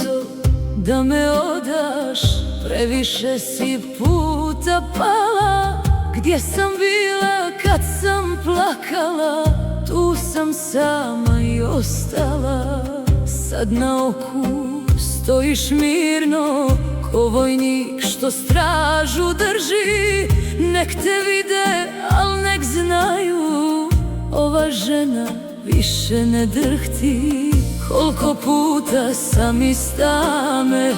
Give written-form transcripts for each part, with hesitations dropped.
suzo da me odaš, previše si puta pala. Gdje sam bila kad sam plakala, tu sam sama i ostala. Sad na oku stojiš mirno, ko vojnik što stražu drži. Nek te vide, al nek znaju, ova žena više ne drhti. Koliko puta sam iz tame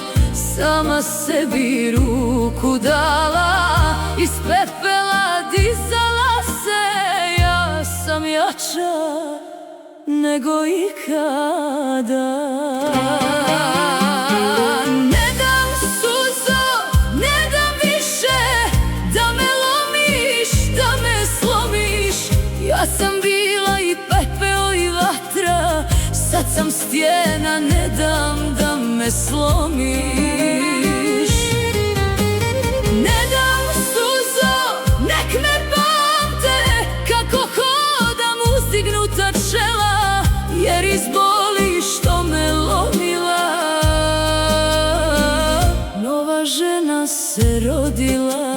sama sebi ruku dala, iz pepela dizala se, ja sam jača nego ikada. Ne dam suzo, ne dam više, da me lomiš, da me slomiš. Ja sam bila i pepeo i vatra, sad sam stijena, ne dam da me slomiš. Ne dam suzo, nek me pamte, kako hodam uzdignuta čela, jer iz boli što me lomila, nova žena se rodila.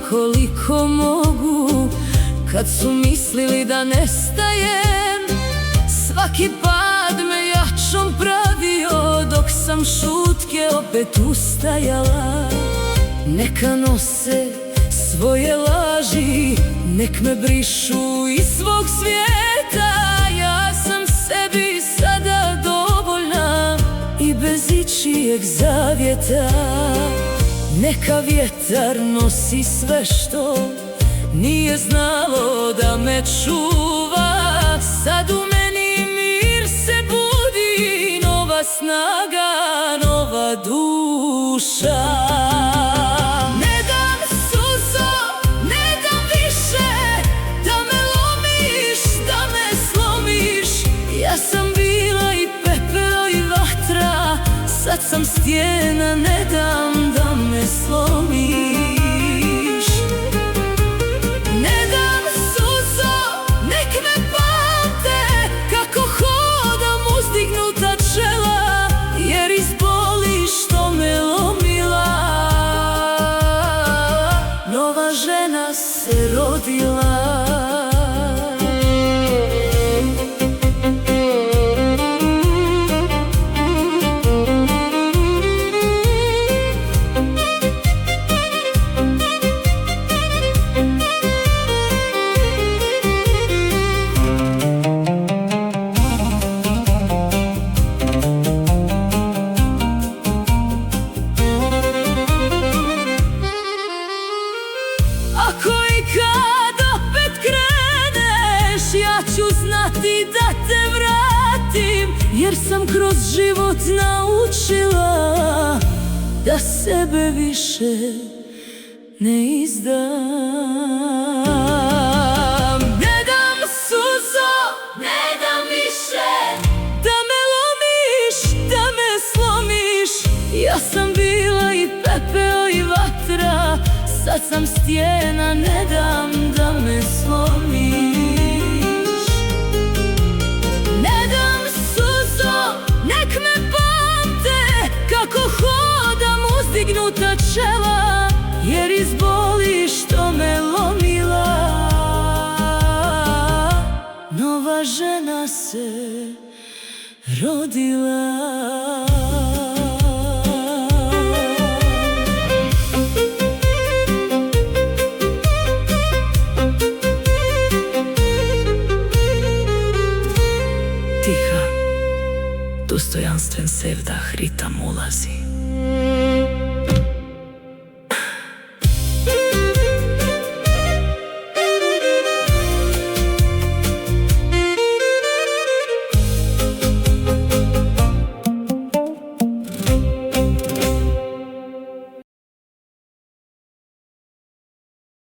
Koliko mogu, kad su mislili da nestajem, svaki pad me jačom pravio, dok sam šutke opet ustajala. Neka nose svoje laži, nek me brišu iz svog svijeta. Ja sam sebi sada dovoljna i bez ičijeg zavjeta. Neka vjetar nosi sve što nije znalo da me čuva. Sad u meni mir se budi, nova snaga, nova duša. Ne dam suzo, ne dam više, da me lomiš, da me slomiš. Ja sam bila i pepeo i vatra, sad sam stijena, ne dam da me slomiš. Ne dam suzo, nek me pamte, kako hodam uzdignuta čela, jer iz boli što me lomila, nova žena se rodila. Ako i kad opet kreneš, ja ću znati da te vratim, jer sam kroz život naučila da sebe više ne izdam. Ne dam suzo, ne dam više, da me lomiš, da me slomiš. Ja sam bila i pepeo i vatra, sad sam stijena, ne dam da me slomiš. Ne dam suzo, nek me pamte, kako hodam uzdignuta čela, jer iz boli što me lomila, nova žena se rodila. Tiha, dostojanstven sevdah ritam ulazi.